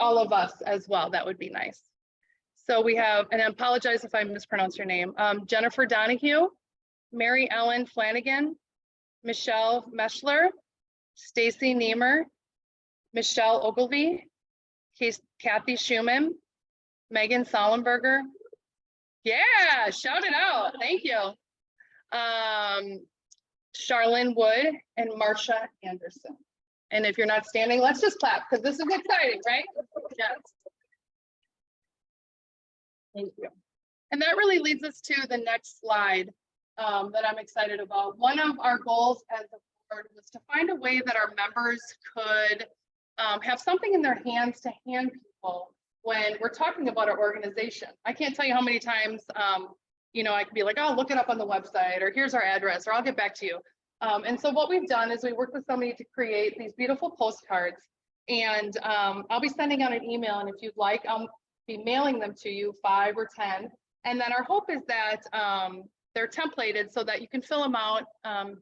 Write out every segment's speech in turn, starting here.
all of us as well. That would be nice. So we have, and I apologize if I mispronounce your name, Jennifer Donahue, Mary Ellen Flanagan, Michelle Meschler, Stacy Niemer, Michelle Ogilvie, Kathy Schumann, Megan Sollenberger. Yeah, shout it out. Thank you. Charlene Wood and Marsha Anderson. And if you're not standing, let's just clap because this is exciting, right? Yes. Thank you. And that really leads us to the next slide that I'm excited about. One of our goals as a board was to find a way that our members could have something in their hands to hand people when we're talking about our organization. I can't tell you how many times, you know, I could be like, oh, look it up on the website, or here's our address, or I'll get back to you. And so what we've done is we worked with somebody to create these beautiful postcards, and I'll be sending out an email, and if you'd like, I'll be mailing them to you, 5 or 10. And then our hope is that they're templated so that you can fill them out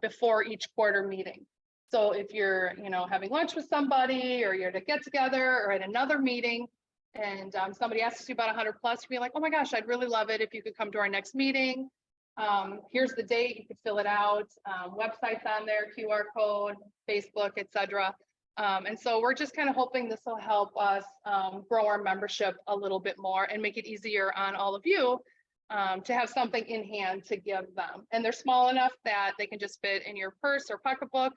before each quarter meeting. So if you're, you know, having lunch with somebody, or you're at a get together or at another meeting, and somebody asks you about 100 plus, you'd be like, oh my gosh, I'd really love it if you could come to our next meeting. Here's the date, you could fill it out, websites on there, QR code, Facebook, etc. And so we're just kind of hoping this will help us grow our membership a little bit more and make it easier on all of you to have something in hand to give them. And they're small enough that they can just fit in your purse or pocketbook.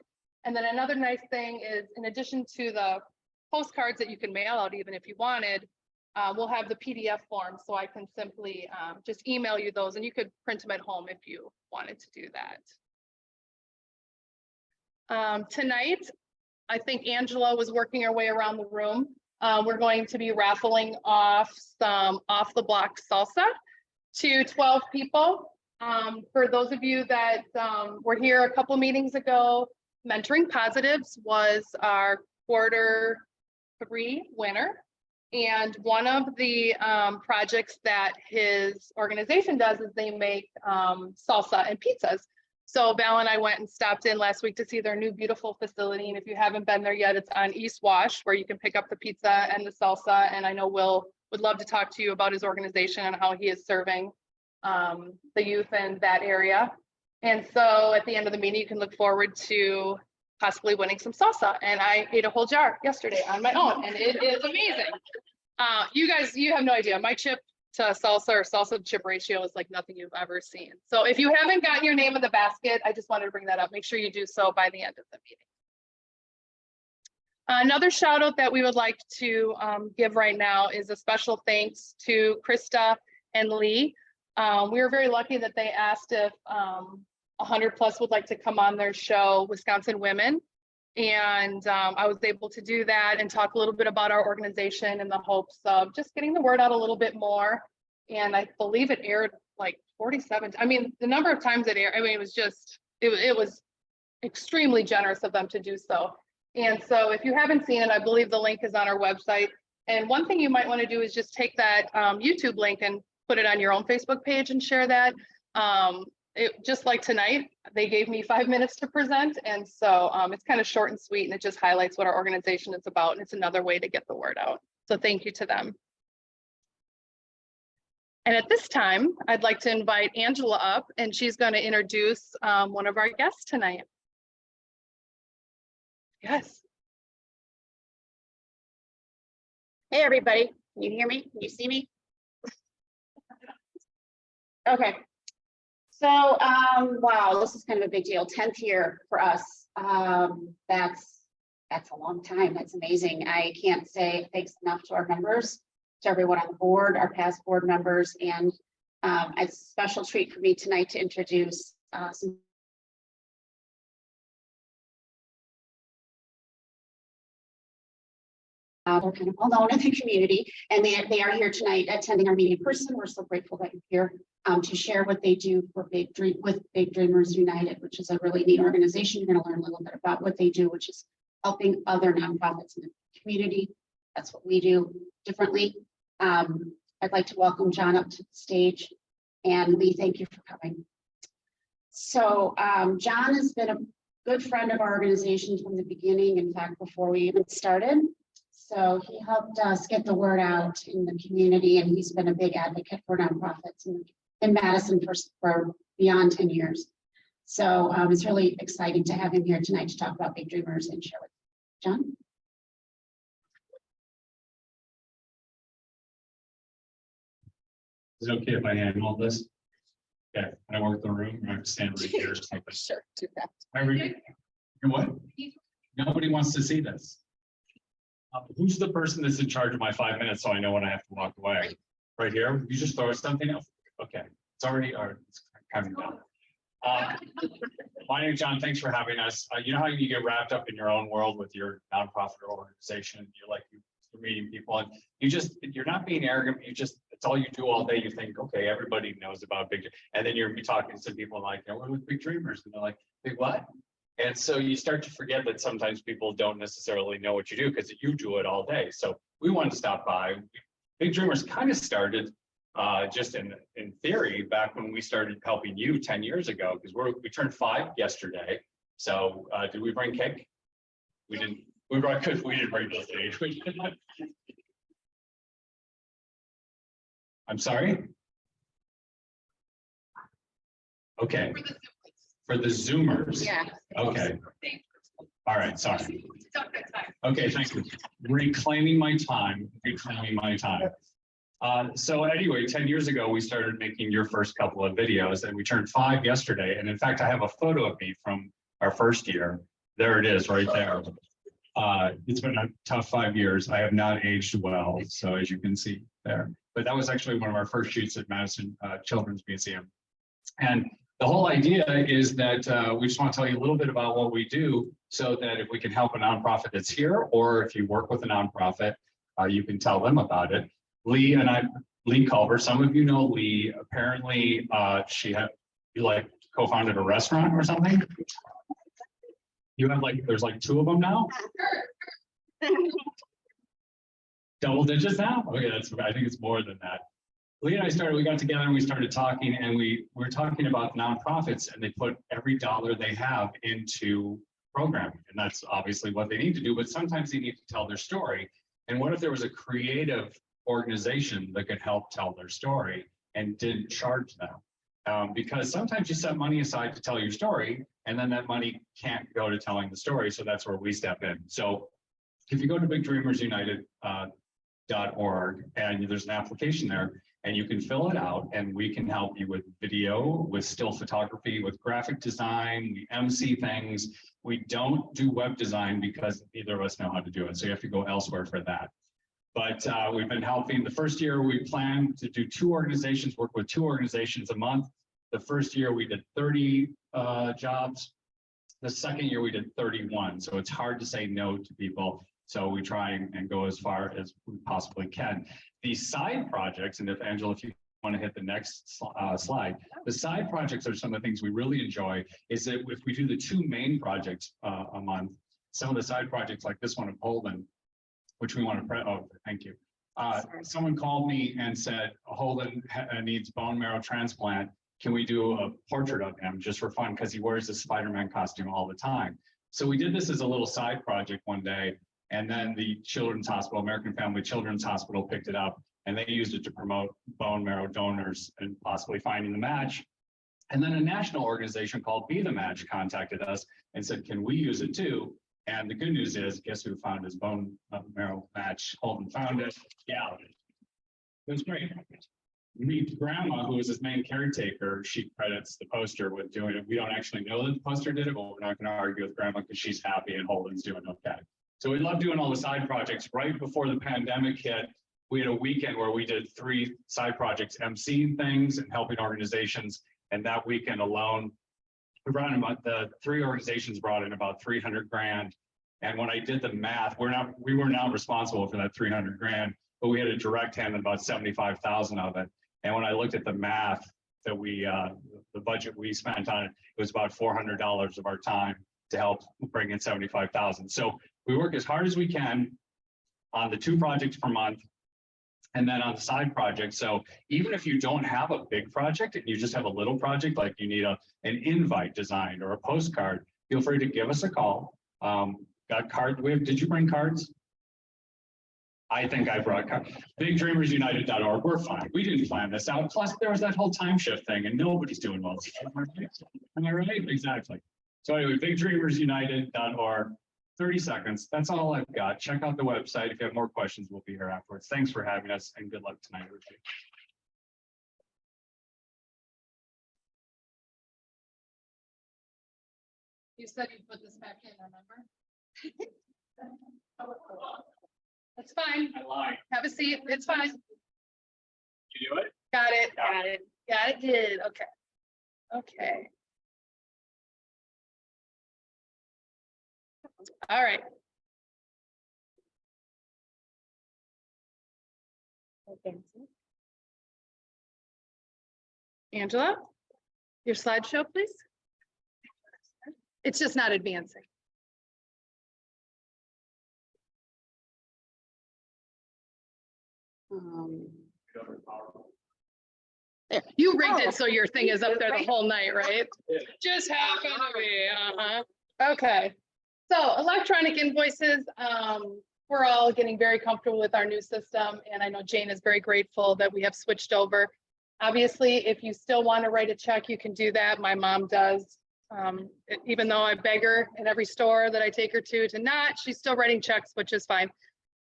And then another nice thing is, in addition to the postcards that you can mail out even if you wanted, we'll have the PDF form, so I can simply just email you those, and you could print them at home if you wanted to do that. Tonight, I think Angela was working her way around the room. We're going to be raffling off some off the block salsa to 12 people. For those of you that were here a couple meetings ago, Mentoring Positives was our quarter 3 winner. And one of the projects that his organization does is they make salsa and pizzas. So Val and I went and stopped in last week to see their new beautiful facility. And if you haven't been there yet, it's on East Wash, where you can pick up the pizza and the salsa. And I know Will would love to talk to you about his organization and how he is serving the youth in that area. And so at the end of the meeting, you can look forward to possibly winning some salsa. And I ate a whole jar yesterday on my own, and it is amazing. You guys, you have no idea. My chip to salsa or salsa to chip ratio is like nothing you've ever seen. So if you haven't gotten your name in the basket, I just wanted to bring that up. Make sure you do so by the end of the meeting. Another shout out that we would like to give right now is a special thanks to Krista and Lee. We were very lucky that they asked if 100 plus would like to come on their show, Wisconsin Women. And I was able to do that and talk a little bit about our organization in the hopes of just getting the word out a little bit more. And I believe it aired like 47. I mean, the number of times it aired, I mean, it was just, it was extremely generous of them to do so. And so if you haven't seen it, I believe the link is on our website. And one thing you might want to do is just take that YouTube link and put it on your own Facebook page and share that. Just like tonight, they gave me 5 minutes to present. And so it's kind of short and sweet, and it just highlights what our organization is about. And it's another way to get the word out. So thank you to them. And at this time, I'd like to invite Angela up, and she's going to introduce one of our guests tonight. Yes. Hey, everybody. Can you hear me? Can you see me? Okay. So, wow, this is kind of a big deal. 10th year for us. That's a long time. That's amazing. I can't say thanks enough to our members, to everyone on the board, our past board members, and it's a special treat for me tonight to introduce some they're kind of well known in the community, and they are here tonight attending our meeting in person. We're so grateful that you're here to share what they do for Big Dreamers United, which is a really neat organization. You're going to learn a little bit about what they do, which is helping other nonprofits in the community. That's what we do differently. I'd like to welcome John up to the stage, and Lee, thank you for coming. So John has been a good friend of our organization from the beginning, in fact, before we even started. So he helped us get the word out in the community, and he's been a big advocate for nonprofits in Madison for beyond 10 years. So it's really exciting to have him here tonight to talk about Big Dreamers and share with John. Is it okay if I handle this? Okay, I work the room, I have to stand right here or something. Sure, do that. What? Nobody wants to see this. Who's the person that's in charge of my 5 minutes so I know when I have to walk away? Right here? You just throw something else. Okay, it's already, it's coming down. My name is John. Thanks for having us. You know how you get wrapped up in your own world with your nonprofit organization? You're meeting people, and you're not being arrogant. It's all you do all day. You think, okay, everybody knows about Big, and then you're talking to some people like, we're with Big Dreamers, and they're like, big what? And so you start to forget that sometimes people don't necessarily know what you do because you do it all day. So we wanted to stop by. Big Dreamers kind of started just in theory back when we started helping you 10 years ago, because we turned 5 yesterday. So did we bring cake? We didn't. We didn't bring those days. I'm sorry. Okay. For the Zoomers. Yeah. Okay. All right. Sorry. Okay. Thank you. Reclaiming my time. Reclaiming my time. So anyway, 10 years ago, we started making your first couple of videos, and we turned 5 yesterday. And in fact, I have a photo of me from our first year. There it is right there. It's been a tough 5 years. I have not aged well. So as you can see there, but that was actually one of our first shoots at Madison Children's Museum. And the whole idea is that we just want to tell you a little bit about what we do so that if we can help a nonprofit that's here, or if you work with a nonprofit, you can tell them about it. Lee Culver, some of you know Lee. Apparently, you co-founded a restaurant or something. You have there's 2 of them now? Double digits now? Okay, I think it's more than that. Lee and I we got together and we started talking, and we were talking about nonprofits, and they put every dollar they have into programming. And that's obviously what they need to do, but sometimes they need to tell their story. And what if there was a creative organization that could help tell their story and didn't charge them? Because sometimes you set money aside to tell your story, and then that money can't go to telling the story. So that's where we step in. So if you go to bigdreamersunited.org, and there's an application there, and you can fill it out, and we can help you with video, with still photography, with graphic design. We MC things. We don't do web design because neither of us know how to do it. So you have to go elsewhere for that. But we've been helping. The first year we planned to do 2 organizations, work with 2 organizations a month. The first year we did 30 jobs. The second year we did 31. So it's hard to say no to people. So we try and go as far as we possibly can. These side projects, and if Angela, if you want to hit the next slide, the side projects are some of the things we really enjoy. Is that if we do the 2 main projects a month, some of the side projects like this one in Poland, which we want to, thank you. Someone called me and said, Holden needs bone marrow transplant. Can we do a portrait of him just for fun? Because he wears the Spider-Man costume all the time. So we did this as a little side project one day. And then the Children's Hospital, American Family Children's Hospital, picked it up, and they used it to promote bone marrow donors and possibly finding the match. And then a national organization called Be the Match contacted us and said, can we use it too? And the good news is, guess who found his bone marrow match? Holden found it. Yeah, it was great. Meet Grandma, who was his main caretaker. She credits the poster with doing it. We don't actually know that the poster did it, but we're not going to argue with Grandma because she's happy and Holden's doing okay. So we love doing all the side projects. Right before the pandemic hit, we had a weekend where we did 3 side projects, emceeing things and helping organizations. And that weekend alone, we brought in the 3 organizations brought in about 300 grand. And when I did the math, we were not responsible for that 300 grand, but we had a direct hand in about 75,000 of it. And when I looked at the math that the budget we spent on it, it was about $400 of our time to help bring in 75,000. So we work as hard as we can on the 2 projects per month, and then on the side project. So even if you don't have a big project and you just have a little project, like you need an invite designed or a postcard, feel free to give us a call. Got card. Did you bring cards? I think I brought bigdreamersunited.org. We're fine. We didn't plan this out. Plus, there was that whole time shift thing and nobody's doing well. Am I right? Exactly. So anyway, bigdreamersunited.org. 30 seconds. That's all I've got. Check out the website. If you have more questions, we'll be here afterwards. Thanks for having us and good luck tonight, everybody. You said you put this back in, remember? That's fine. I lied. Have a seat. It's fine. You do it? Got it. Yeah. Got it. Yeah, it did. Okay. Okay. All right. Angela, your slideshow, please. It's just not advancing. There, you rigged it so your thing is up there the whole night, right? Yeah. Just happened to be, Okay, so electronic invoices, we're all getting very comfortable with our new system, and I know Jane is very grateful that we have switched over. Obviously, if you still want to write a check, you can do that. My mom does. Even though I beg her in every store that I take her to not, she's still writing checks, which is fine.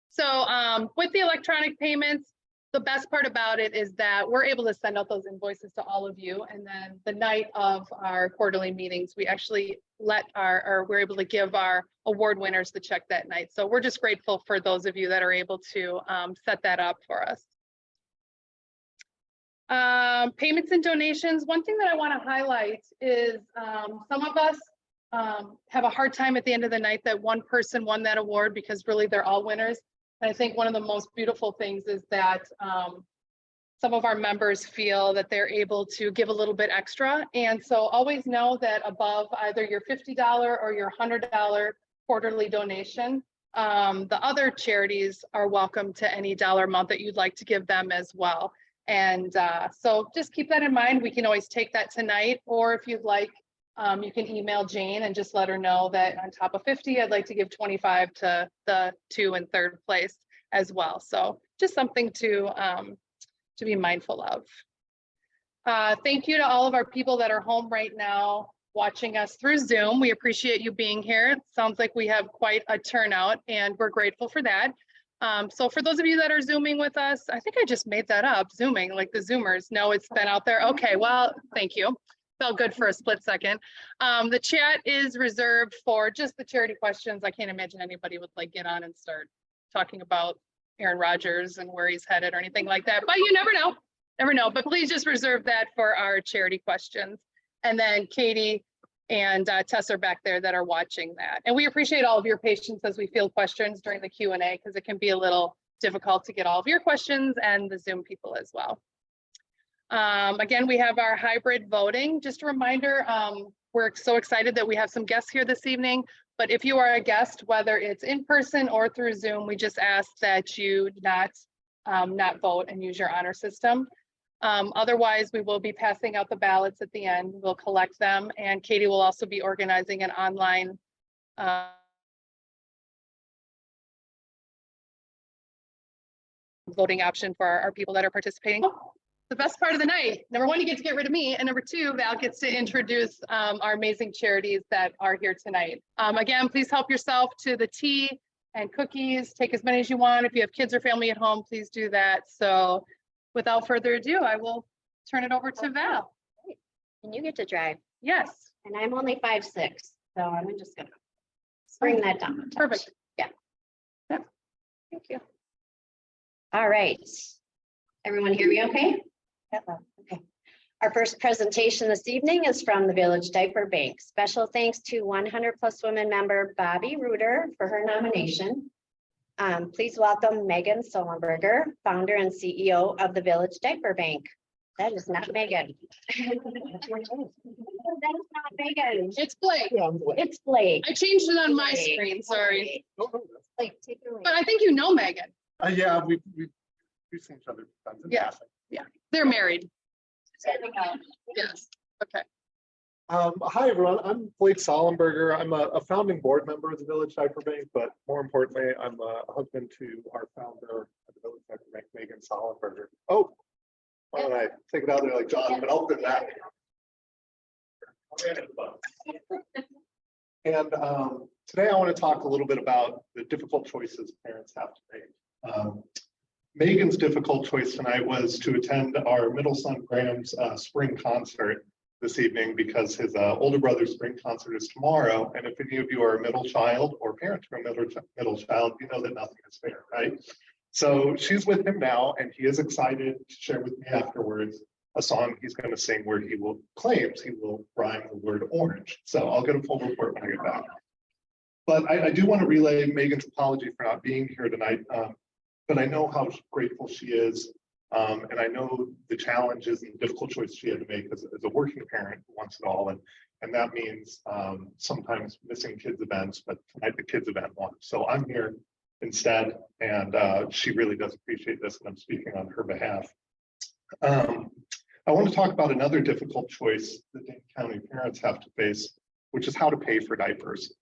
So with the electronic payments, the best part about it is that we're able to send out those invoices to all of you. And then the night of our quarterly meetings, we actually we're able to give our award winners the check that night. So we're just grateful for those of you that are able to set that up for us. Payments and donations. One thing that I want to highlight is some of us have a hard time at the end of the night that one person won that award, because really they're all winners. And I think one of the most beautiful things is that some of our members feel that they're able to give a little bit extra. And so always know that above either your $50 or your $100 quarterly donation, the other charities are welcome to any dollar amount that you'd like to give them as well. And so just keep that in mind. We can always take that tonight, or if you'd like, you can email Jane and just let her know that on top of 50, I'd like to give 25 to the 2 and 3rd place as well. So just something to be mindful of. Thank you to all of our people that are home right now watching us through Zoom. We appreciate you being here. It sounds like we have quite a turnout, and we're grateful for that. So for those of you that are Zooming with us, I think I just made that up, Zooming, like the Zoomers. No, it's been out there. Okay, well, thank you. Felt good for a split second. The chat is reserved for just the charity questions. I can't imagine anybody would like get on and start talking about Aaron Rodgers and where he's headed or anything like that, but you never know, but please just reserve that for our charity questions. And then Katie and Tess are back there that are watching that. And we appreciate all of your patience as we field questions during the Q&A, because it can be a little difficult to get all of your questions and the Zoom people as well. Again, we have our hybrid voting. Just a reminder, we're so excited that we have some guests here this evening, but if you are a guest, whether it's in person or through Zoom, we just ask that you not vote and use your honor system. Otherwise, we will be passing out the ballots at the end. We'll collect them, and Katie will also be organizing an online voting option for our people that are participating. The best part of the night, number one, you get to get rid of me, and number two, Val gets to introduce our amazing charities that are here tonight. Again, please help yourself to the tea and cookies. Take as many as you want. If you have kids or family at home, please do that. So without further ado, I will turn it over to Val. And you get to drive. Yes. And I'm only 5'6", so I'm just gonna bring that down. a touch. Perfect. Yeah. Yeah. Thank you. All right. Everyone hear me okay? Okay. Our first presentation this evening is from the Village Diaper Bank. Special thanks to 100 Plus Women member Bobby Reuter for her nomination. Please welcome Megan Solenberger, founder and CEO of the Village Diaper Bank. That is not Megan. That is not Megan. It's Blake. It's Blake. I changed it on my Blake. screen, sorry. Blake, take it away. But I think you know Megan. Yeah, we've seen each other. Yeah. Yeah, they're married. There we go. Yes, okay. Hi, everyone. I'm Blake Sollenberger. I'm a founding board member of the Village Diaper Bank, but more importantly, I'm a husband to our founder of the Village Diaper Bank, Megan Sollenberger. Oh, why don't I take it out there like John, but I'll do that. And today I want to talk a little bit about the difficult choices parents have to make. Megan's difficult choice tonight was to attend our middle son Graham's spring concert this evening because his older brother's spring concert is tomorrow. And if any of you are a middle child or parent to a middle child, you know that nothing is fair, right? So she's with him now, and he is excited to share with me afterwards a song he's going to sing where he claims he will rhyme the word orange. So I'll get a full report when I get back. But I do want to relay Megan's apology for not being here tonight. But I know how grateful she is. And I know the challenges and the difficult choices she had to make as a working parent who wants it all. And that means sometimes missing kids' events, but tonight the kids' event won. So I'm here instead, and she really does appreciate this, and I'm speaking on her behalf. I want to talk about another difficult choice that Dane County parents have to face, which is how to pay for diapers.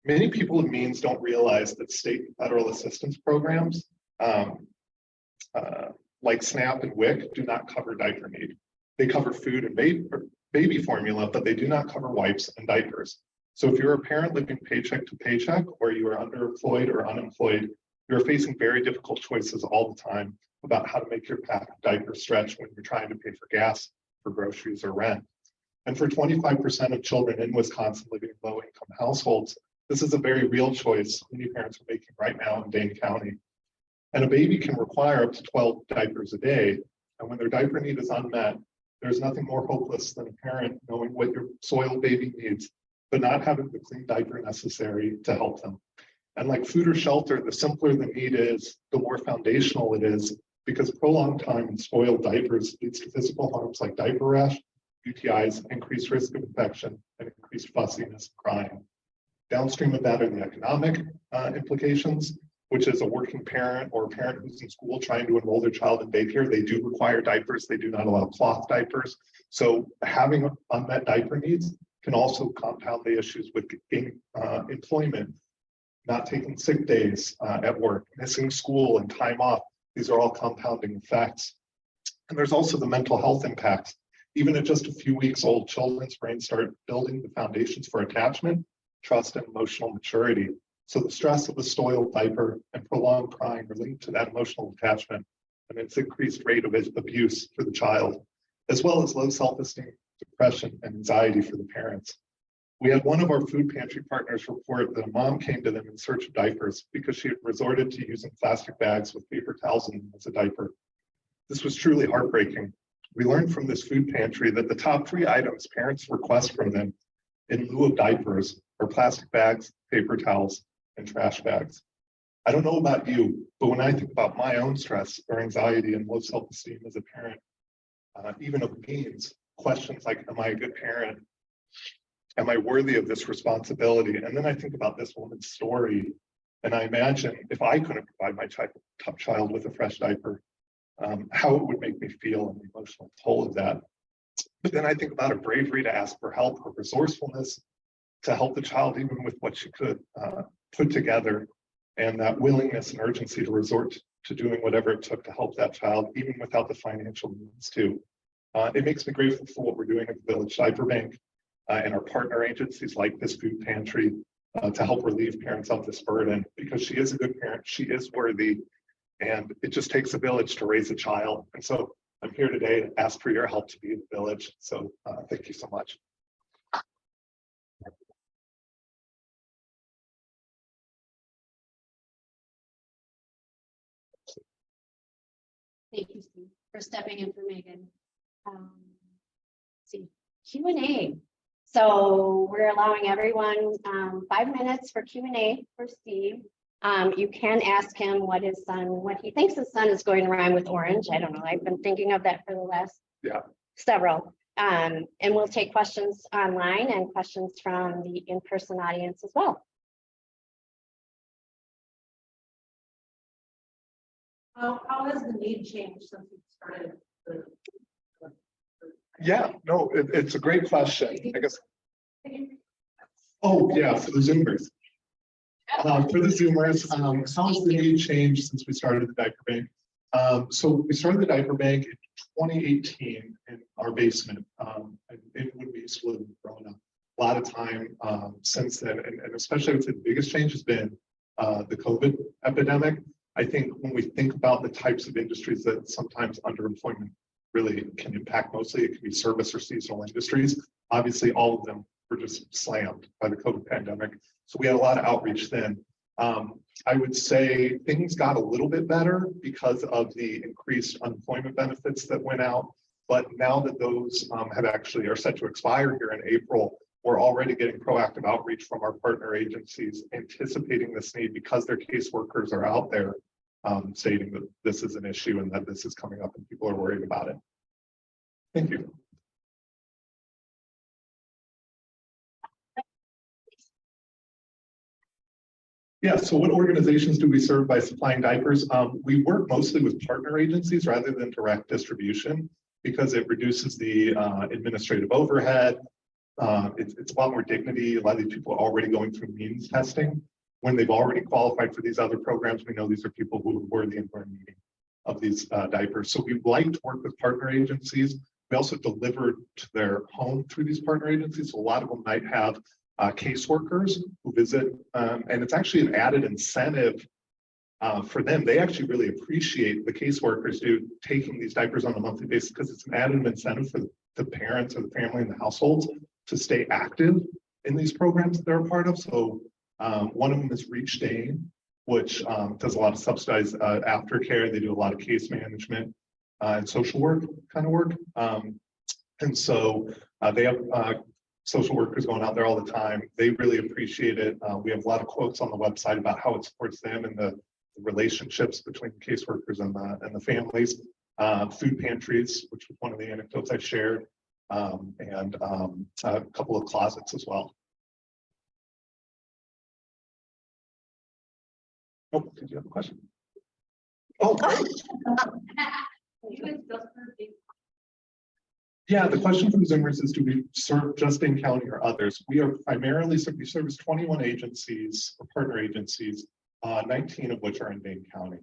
Many people of means don't realize that state and federal assistance programs like SNAP and WIC do not cover diaper need. They cover food and baby formula, but they do not cover wipes and diapers. So if you're a parent living paycheck to paycheck, or you are underemployed or unemployed, you're facing very difficult choices all the time about how to make your pack of diapers stretch when you're trying to pay for gas, for groceries, or rent. And for 25% of children in Wisconsin living in low-income households, this is a very real choice many parents are making right now in Dane County. And a baby can require up to 12 diapers a day. And when their diaper need is unmet, there's nothing more hopeless than a parent knowing what your soiled baby needs, but not having the clean diaper necessary to help them. And like food or shelter, the simpler the need is, the more foundational it is, because prolonged time in spoiled diapers leads to physical harms like diaper rash, UTIs, increased risk of infection, and increased fussiness and crying. Downstream of that are the economic implications, which is a working parent or a parent who's in school trying to enroll their child in daycare. They do require diapers. They do not allow cloth diapers. So having unmet diaper needs can also compound the issues with employment, not taking sick days at work, missing school and time off. These are all compounding effects. And there's also the mental health impacts. Even at just a few weeks old, children's brains start building the foundations for attachment, trust, and emotional maturity. So the stress of a soiled diaper and prolonged crying are linked to that emotional attachment and its increased rate of abuse for the child, as well as low self-esteem, depression, and anxiety for the parents. We had one of our food pantry partners report that a mom came to them in search of diapers because she had resorted to using plastic bags with paper towels in them as a diaper. This was truly heartbreaking. We learned from this food pantry that the top 3 items parents request from them in lieu of diapers are plastic bags, paper towels, and trash bags. I don't know about you, but when I think about my own stress or anxiety and low self-esteem as a parent, even of means, questions like, am I a good parent? Am I worthy of this responsibility? And then I think about this woman's story, and I imagine if I couldn't provide my child with a fresh diaper, how it would make me feel and the emotional toll of that. But then I think about her bravery to ask for help, her resourcefulness to help the child even with what she could put together, and that willingness and urgency to resort to doing whatever it took to help that child, even without the financial means to. It makes me grateful for what we're doing at the Village Diaper Bank and our partner agencies like this food pantry to help relieve parents of this burden, because she is a good parent, she is worthy, and it just takes a village to raise a child. And so I'm here today to ask for your help to be in the village. So thank you so much. Thank you, Steve, for stepping in for Megan. Let's see, Q&A. So we're allowing everyone 5 minutes for Q&A for Steve. You can ask him what he thinks his son is going to rhyme with orange. I don't know. I've been thinking of that for the last several. And we'll take questions online and questions from the in-person audience as well. How has the need changed since you started? Yeah, no, it's a great question. I guess Oh, yeah, for the Zoomers. For the Zoomers, how has the need changed since we started the diaper bank? So we started the diaper bank in 2018 in our basement, and when we used to live in Corona. A lot of time since then, and especially I would say the biggest change has been the COVID epidemic. I think when we think about the types of industries that sometimes underemployment really can impact mostly, it can be service or seasonal industries. Obviously, all of them were just slammed by the COVID pandemic. So we had a lot of outreach then. I would say things got a little bit better because of the increased unemployment benefits that went out. But now that those have actually are set to expire here in April, we're already getting proactive outreach from our partner agencies, anticipating this need because their caseworkers are out there stating that this is an issue and that this is coming up and people are worried about it. Thank you. Yeah, so what organizations do we serve by supplying diapers? We work mostly with partner agencies rather than direct distribution because it reduces the administrative overhead. It's a lot more dignity. A lot of these people are already going through means testing. When they've already qualified for these other programs, we know these are people who are worthy and are needing of these diapers. So we like to work with partner agencies. We also deliver to their home through these partner agencies. So a lot of them might have caseworkers who visit, and it's actually an added incentive for them. They actually really appreciate the caseworkers do taking these diapers on a monthly basis because it's an added incentive for the parents or the family and the households to stay active in these programs that they're a part of. So one of them is Reach Dane, which does a lot of subsidized aftercare. They do a lot of case management and social work kind of work. And so they have social workers going out there all the time. They really appreciate it. We have a lot of quotes on the website about how it supports them and the relationships between the caseworkers and the families. Food pantries, which was one of the anecdotes I shared, and a couple of closets as well. Oh, did you have a question? Oh, yeah, the question from Zoomers is, do we serve just Dane County or others? We are primarily, we service 21 agencies or partner agencies, 19 of which are in Dane County.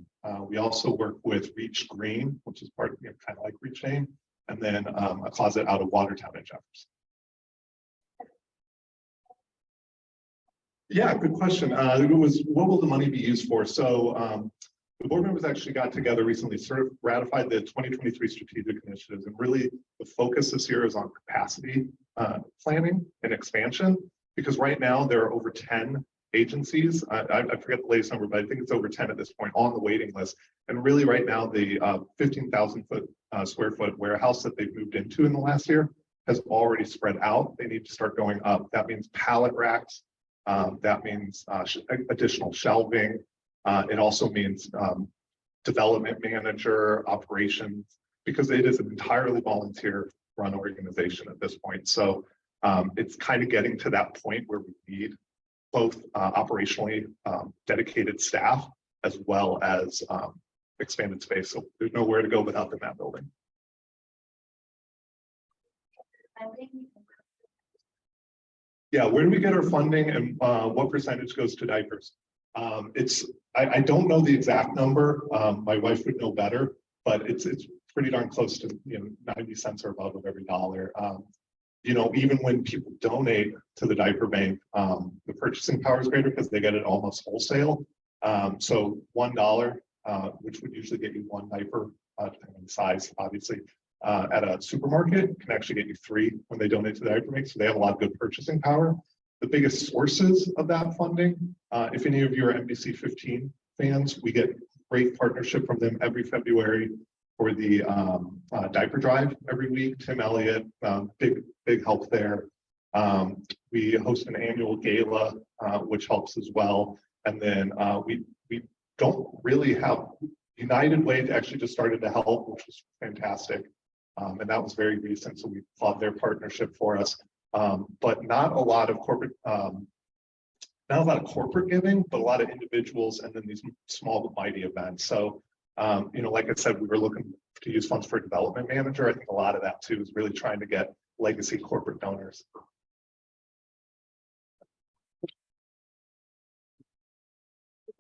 We also work with Reach Green, which is part of, kind of like Reach Dane, and then a closet out of Watertown and Jefferson. Yeah, good question. It was, what will the money be used for? So the board members actually got together recently, sort of ratified the 2023 strategic initiatives, and really the focus this year is on capacity planning and expansion, because right now there are over 10 agencies. I forget the latest number, but I think it's over 10 at this point on the waiting list. And really right now the 15,000 square foot warehouse that they've moved into in the last year has already spread out. They need to start going up. That means pallet racks. That means additional shelving. It also means development manager, operations, because it is an entirely volunteer run organization at this point. So it's kind of getting to that point where we need both operationally dedicated staff as well as expanded space. So there's nowhere to go without them in that building. Yeah, where do we get our funding and what percentage goes to diapers? I don't know the exact number. My wife would know better, but it's pretty darn close to 90 cents or above of every dollar. Even when people donate to the diaper bank, the purchasing power is greater because they get it almost wholesale. So $1, which would usually get you one diaper, depending on the size, obviously, at a supermarket can actually get you 3 when they donate to the diaper bank. So they have a lot of good purchasing power. The biggest sources of that funding, if any of you are NBC 15 fans, we get great partnership from them every February for the diaper drive every week. Tim Elliott, big help there. We host an annual gala, which helps as well. And then we don't really have United Way actually just started to help, which was fantastic. And that was very recent. So we applaud their partnership for us. But not a lot of corporate, giving, but a lot of individuals, and then these small but mighty events. So, like I said, we were looking to use funds for a development manager. I think a lot of that too is really trying to get legacy corporate donors.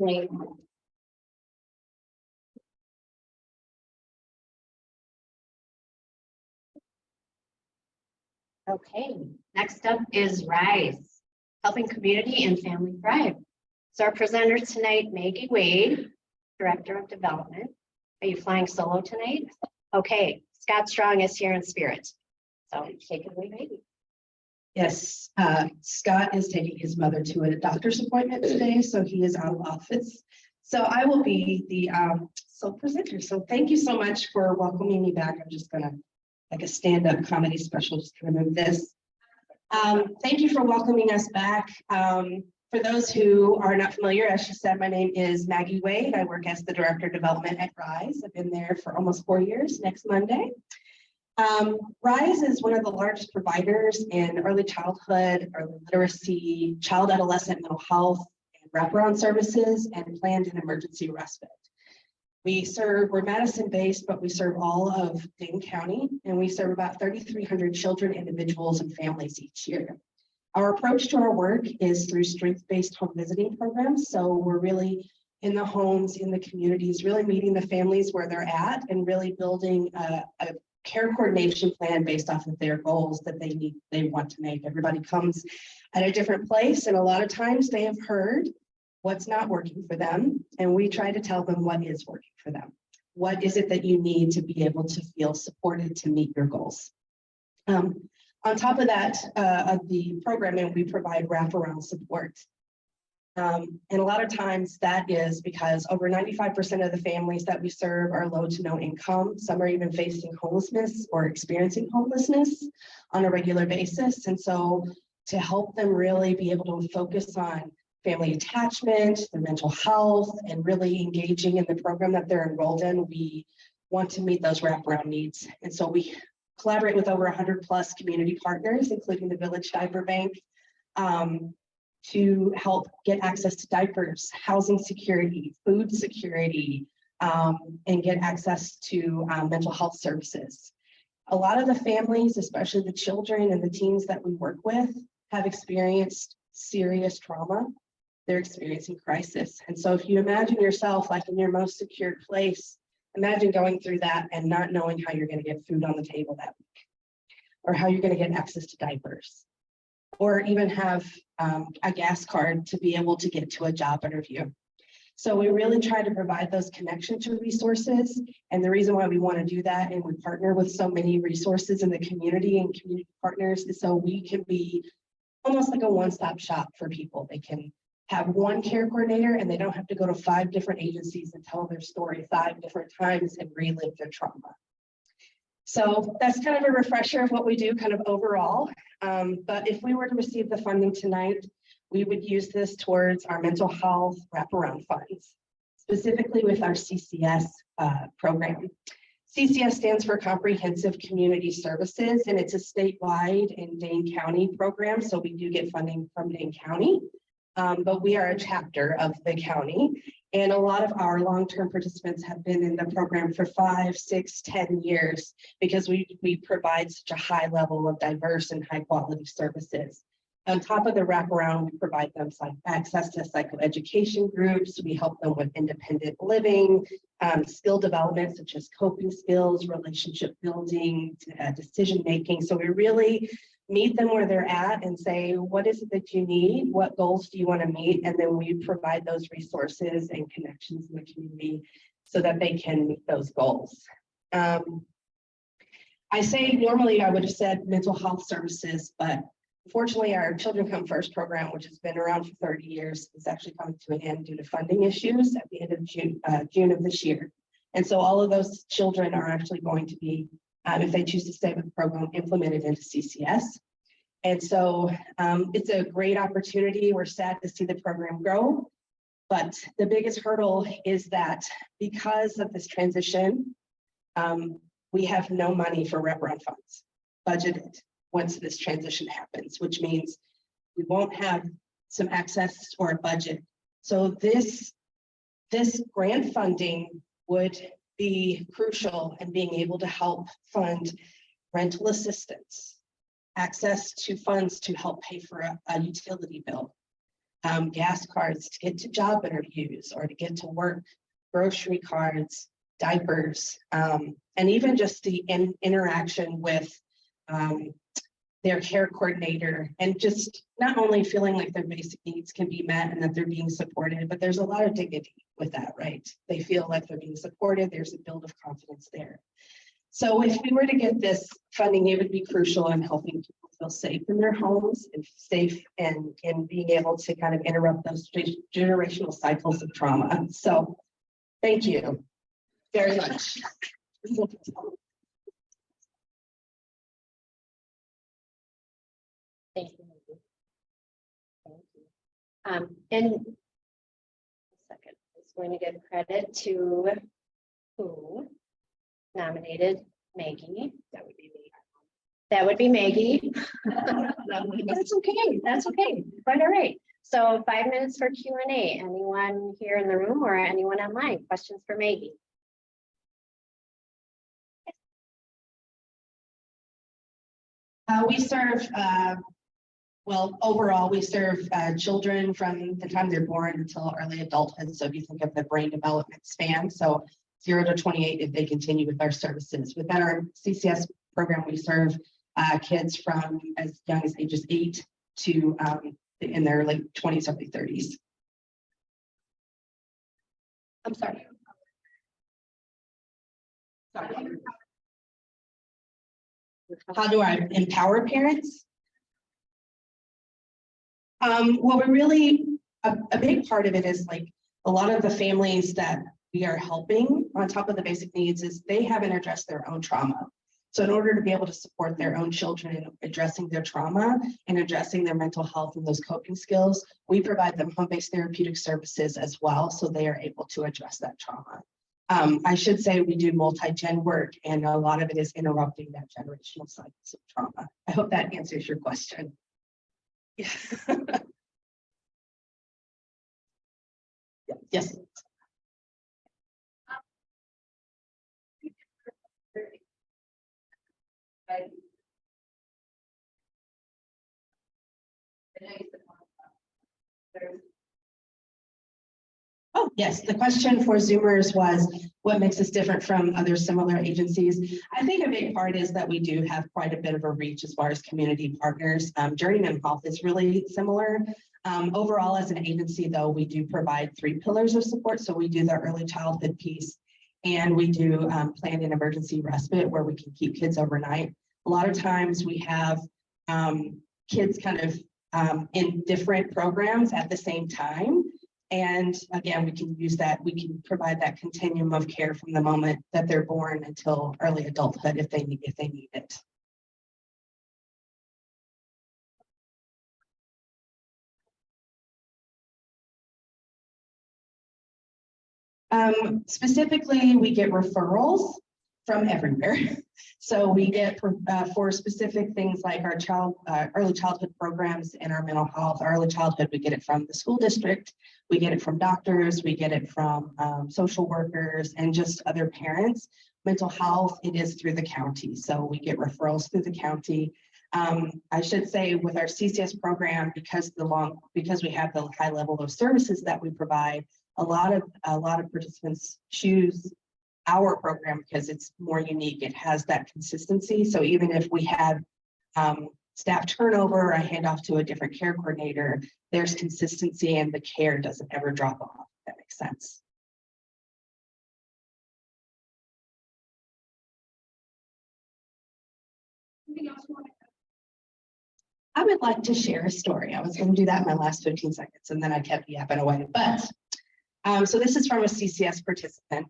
Great. Okay, next up is RISE, helping community and family thrive. So our presenter tonight, Maggie Wade, Director of Development. Are you flying solo tonight? Okay, Scott Strong is here in spirit. So take it away, Maggie. Yes, Scott is taking his mother to a doctor's appointment today, so he is out of office. So I will be the sole presenter. So thank you so much for welcoming me back. I'm just gonna, like a stand-up comedy special, just gonna move this. Thank you for welcoming us back. For those who are not familiar, as she said, my name is Maggie Wade. I work as the Director of Development at RISE. I've been there for almost 4 years next Monday. RISE is one of the largest providers in early childhood, early literacy, child adolescent mental health, and wraparound services, and planned and emergency respite. We're Madison based, but we serve all of Dane County, and we serve about 3,300 children, individuals, and families each year. Our approach to our work is through strength-based home visiting programs. So we're really in the homes, in the communities, really meeting the families where they're at and really building a care coordination plan based off of their goals that they want to make. Everybody comes at a different place, and a lot of times they have heard what's not working for them, and we try to tell them what is working for them. What is it that you need to be able to feel supported to meet your goals? On top of that, of the programming, we provide wraparound support. And a lot of times that is because over 95% of the families that we serve are low to no income. Some are even facing homelessness or experiencing homelessness on a regular basis. And so to help them really be able to focus on family attachment, their mental health, and really engaging in the program that they're enrolled in, we want to meet those wraparound needs. And so we collaborate with over 100+ community partners, including the Village Diaper Bank, to help get access to diapers, housing security, food security, and get access to mental health services. A lot of the families, especially the children and the teens that we work with, have experienced serious trauma. They're experiencing crisis. And so if you imagine yourself like in your most secure place, imagine going through that and not knowing how you're going to get food on the table that week, or how you're going to get access to diapers, or even have a gas card to be able to get to a job interview. So we really try to provide those connections to resources. And the reason why we want to do that, and we partner with so many resources in the community and community partners, is so we can be almost like a one-stop shop for people. They can have one care coordinator, and they don't have to go to 5 different agencies and tell their story 5 different times and relive their trauma. So that's kind of a refresher of what we do kind of overall. But if we were to receive the funding tonight, we would use this towards our mental health wraparound funds, specifically with our CCS program. CCS stands for Comprehensive Community Services, and it's a statewide and Dane County program. So we do get funding from Dane County, but we are a chapter of the county. And a lot of our long-term participants have been in the program for 5, 6, 10 years because we provide such a high level of diverse and high quality services. On top of the wraparound, we provide them access to psychoeducation groups. We help them with independent living, skill development, such as coping skills, relationship building, decision making. So we really meet them where they're at and say, what is it that you need? What goals do you want to meet? And then we provide those resources and connections in the community so that they can meet those goals. I say normally I would have said mental health services, but unfortunately our Children Come First program, which has been around for 30 years, is actually coming to an end due to funding issues at the end of June of this year. And so all of those children are actually going to be, if they choose to stay with the program, implemented into CCS. And so it's a great opportunity. We're sad to see the program grow, but the biggest hurdle is that because of this transition, we have no money for wraparound funds budgeted once this transition happens, which means we won't have some access or a budget. So this grant funding would be crucial in being able to help fund rental assistance, access to funds to help pay for a utility bill, gas cards to get to job interviews or to get to work, grocery cards, diapers, and even just the interaction with their care coordinator, and just not only feeling like their basic needs can be met and that they're being supported, but there's a lot of dignity with that, right? They feel like they're being supported. There's a build of confidence there. So if we were to get this funding, it would be crucial in helping people feel safe in their homes and safe and being able to kind of interrupt those generational cycles of trauma. So thank you very much. Thank you. Thank you. And a second, I was going to give credit to who nominated Maggie. That would be me. That would be Maggie. That's okay. That's okay. Quite all right. So 5 minutes for Q&A. Anyone here in the room or anyone online? Questions for Maggie? We serve, well, overall, we serve children from the time they're born until early adulthood. So if you think of the brain development span, so 0 to 28, if they continue with our services. Within our CCS program, we serve kids from as young as ages 8 to in their late 20s, early 30s. I'm sorry. Sorry. How do I empower parents? Well, we really, a big part of it is like a lot of the families that we are helping on top of the basic needs is they haven't addressed their own trauma. So in order to be able to support their own children in addressing their trauma and addressing their mental health and those coping skills, we provide them home-based therapeutic services as well, so they are able to address that trauma. I should say we do multi-gen work, and a lot of it is interrupting that generational cycles of trauma. I hope that answers your question. Yeah. Yes. Oh, yes. The question for Zoomers was, what makes us different from other similar agencies? I think a big part is that we do have quite a bit of a reach as far as community partners. Journeyman Health is really similar. Overall, as an agency, though, we do provide 3 pillars of support. So we do the early childhood piece, and we do planned and emergency respite, where we can keep kids overnight. A lot of times we have kids kind of in different programs at the same time. And again, we can use that, we can provide that continuum of care from the moment that they're born until early adulthood if they need it. Specifically, we get referrals from everywhere. So we get for specific things like our early childhood programs and our mental health. Our early childhood, we get it from the school district, we get it from doctors, we get it from social workers and just other parents. Mental health, it is through the county. So we get referrals through the county. I should say with our CCS program, because we have the high level of services that we provide, a lot of participants choose our program because it's more unique. It has that consistency. So even if we have staff turnover or I hand off to a different care coordinator, there's consistency and the care doesn't ever drop off. If that makes sense. I would like to share a story. I was going to do that in my last 15 seconds and then I kept yapping away. But so this is from a CCS participant.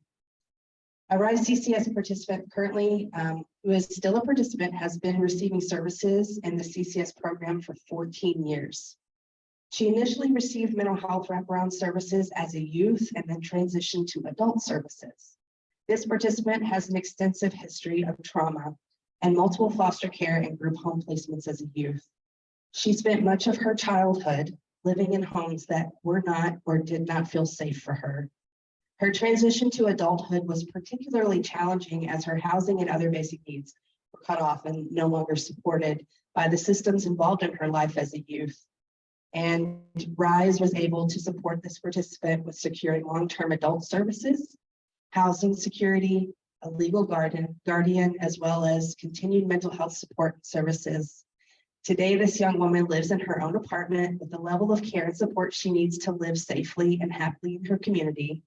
A RISE CCS participant currently, who is still a participant, has been receiving services in the CCS program for 14 years. She initially received mental health wraparound services as a youth and then transitioned to adult services. This participant has an extensive history of trauma and multiple foster care and group home placements as a youth. She spent much of her childhood living in homes that were not or did not feel safe for her. Her transition to adulthood was particularly challenging as her housing and other basic needs were cut off and no longer supported by the systems involved in her life as a youth. And RISE was able to support this participant with securing long-term adult services, housing security, a legal guardian, as well as continued mental health support services. Today, this young woman lives in her own apartment with the level of care and support she needs to live safely and happily in her community.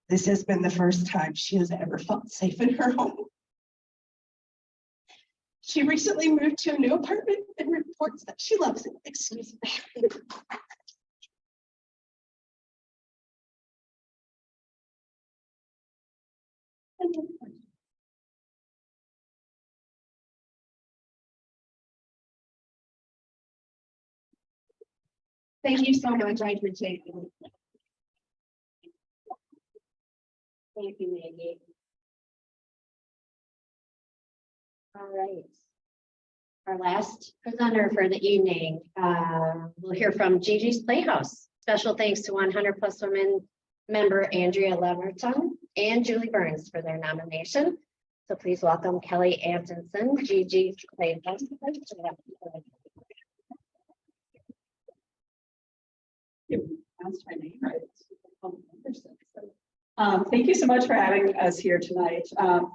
This has been the first time she has ever felt safe in her home. She recently moved to a new apartment and reports that she loves it. Excuse me. Thank you so much. I appreciate it. Thank you, Maggie. All right. Our last presenter for the evening, we'll hear from Gigi's Playhouse. Special thanks to 100 Plus Women member Andrea Leverton and Julie Burns for their nomination. So please welcome Kelly Antonson, Gigi's Playhouse. That's my name, right? Thank you so much for having us here tonight.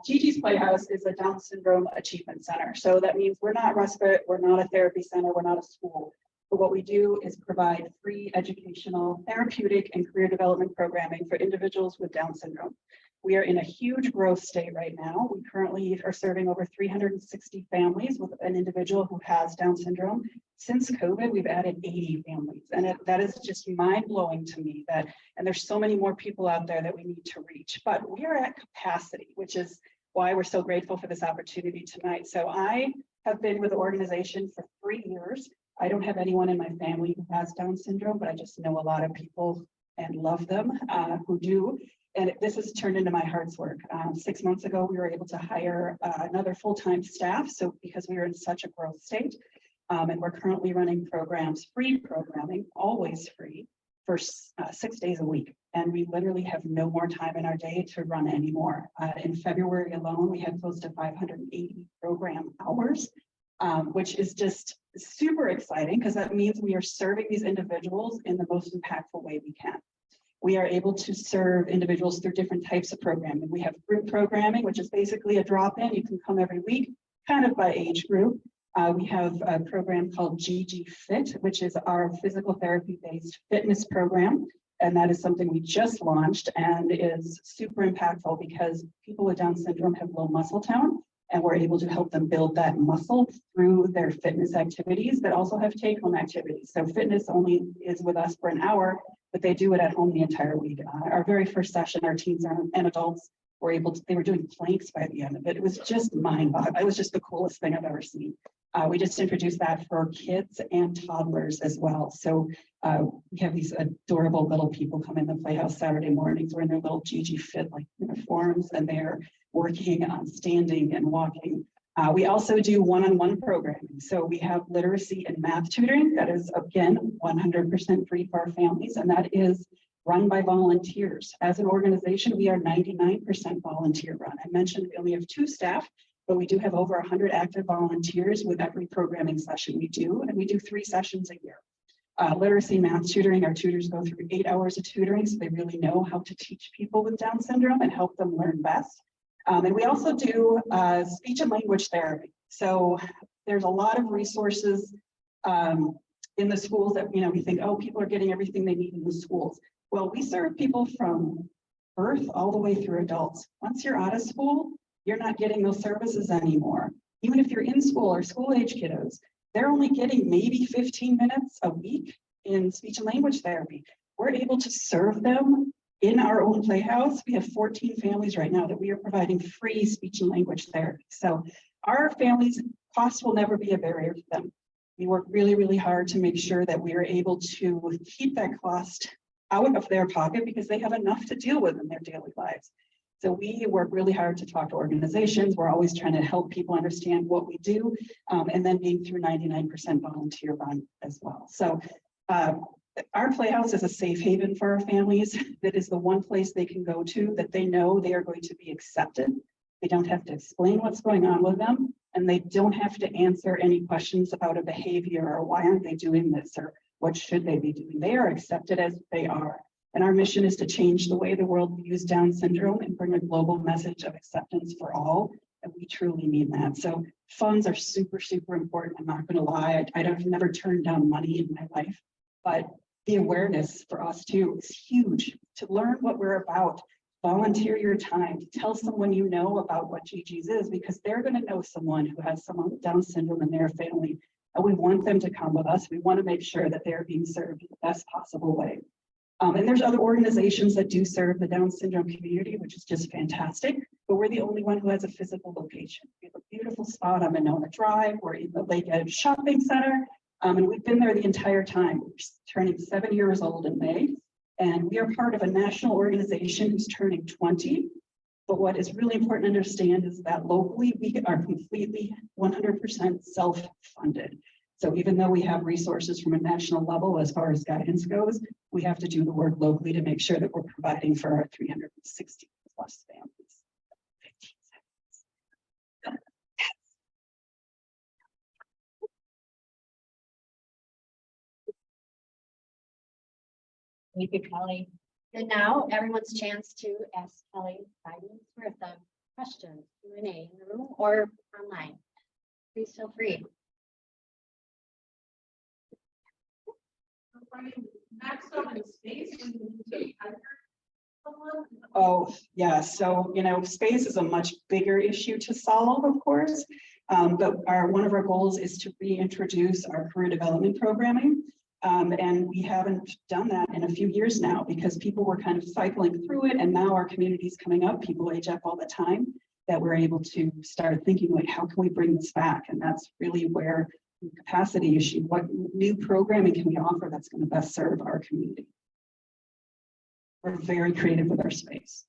Gigi's Playhouse is a Down Syndrome Achievement Center. So that means we're not respite, we're not a therapy center, we're not a school. But what we do is provide free educational, therapeutic, and career development programming for individuals with Down syndrome. We are in a huge growth state right now. We currently are serving over 360 families with an individual who has Down syndrome. Since COVID, we've added 80 families, and that is just mind-blowing to me. And there's so many more people out there that we need to reach, but we are at capacity, which is why we're so grateful for this opportunity tonight. So I have been with the organization for 3 years. I don't have anyone in my family who has Down syndrome, but I just know a lot of people and love them who do. And this has turned into my heart's work. 6 months ago, we were able to hire another full-time staff. So because we were in such a growth state, and we're currently running programs, free programming, always free, for 6 days a week. And we literally have no more time in our day to run anymore. In February alone, we had close to 580 program hours, which is just super exciting because that means we are serving these individuals in the most impactful way we can. We are able to serve individuals through different types of programming. We have group programming, which is basically a drop-in. You can come every week, kind of by age group. We have a program called Gigi Fit, which is our physical therapy-based fitness program. And that is something we just launched and is super impactful because people with Down syndrome have low muscle tone, and we're able to help them build that muscle through their fitness activities that also have take-home activities. So fitness only is with us for an hour, but they do it at home the entire week. Our very first session, our teens and adults were able to, they were doing planks by the end of it. It was just mind-boggling. It was just the coolest thing I've ever seen. We just introduced that for kids and toddlers as well. So we have these adorable little people come in the Playhouse Saturday mornings. We're in their little Gigi Fit like uniforms, and they're working on standing and walking. We also do one-on-one programming. So we have literacy and math tutoring that is, again, 100% free for our families, and that is run by volunteers. As an organization, we are 99% volunteer run. I mentioned we only have 2 staff, but we do have over 100 active volunteers with every programming session we do, and we do 3 sessions a year. Literacy math tutoring, our tutors go through 8 hours of tutoring, so they really know how to teach people with Down syndrome and help them learn best. And we also do speech and language therapy. So there's a lot of resources in the schools that, we think, oh, people are getting everything they need in the schools. Well, we serve people from birth all the way through adults. Once you're out of school, you're not getting those services anymore. Even if you're in school or school age kiddos, they're only getting maybe 15 minutes a week in speech and language therapy. We're able to serve them in our own Playhouse. We have 14 families right now that we are providing free speech and language therapy. So our families' cost will never be a barrier to them. We work really, really hard to make sure that we are able to keep that cost out of their pocket because they have enough to deal with in their daily lives. So we work really hard to talk to organizations. We're always trying to help people understand what we do, and then being through 99% volunteer run as well. So our Playhouse is a safe haven for our families. That is the one place they can go to that they know they are going to be accepted They don't have to explain what's going on with them, and they don't have to answer any questions about a behavior or why aren't they doing this or what should they be doing. They are accepted as they are. And our mission is to change the way the world views Down syndrome and bring a global message of acceptance for all. And we truly mean that. So funds are super, super important. I'm not going to lie. I've never turned down money in my life, but the awareness for us too is huge. To learn what we're about, volunteer your time, to tell someone you know about what GG's is, because they're going to know someone who has someone with Down syndrome in their family. And we want them to come with us. We want to make sure that they're being served in the best possible way. And there's other organizations that do serve the Down syndrome community, which is just fantastic, but we're the only one who has a physical location. We have a beautiful spot on Monona Drive. We're in the Lake Edge Shopping Center, and we've been there the entire time. We're turning 7 years old in May, and we are part of a national organization who's turning 20. But what is really important to understand is that locally, we are completely 100% self-funded. So even though we have resources from a national level as far as guidance goes, we have to do the work locally to make sure that we're providing for our 360 plus families. Thank you, Kelly. And now everyone's chance to ask Kelly 5 minutes worth of questions, Q&A in the room or online. Please feel free. Maximum in space. Oh, yeah. So, space is a much bigger issue to solve, of course. But one of our goals is to reintroduce our career development programming. And we haven't done that in a few years now because people were kind of cycling through it. And now our community is coming up. People age up all the time, that we're able to start thinking like, how can we bring this back? And that's really where the capacity issue, what new programming can we offer that's going to best serve our community? We're very creative with our space.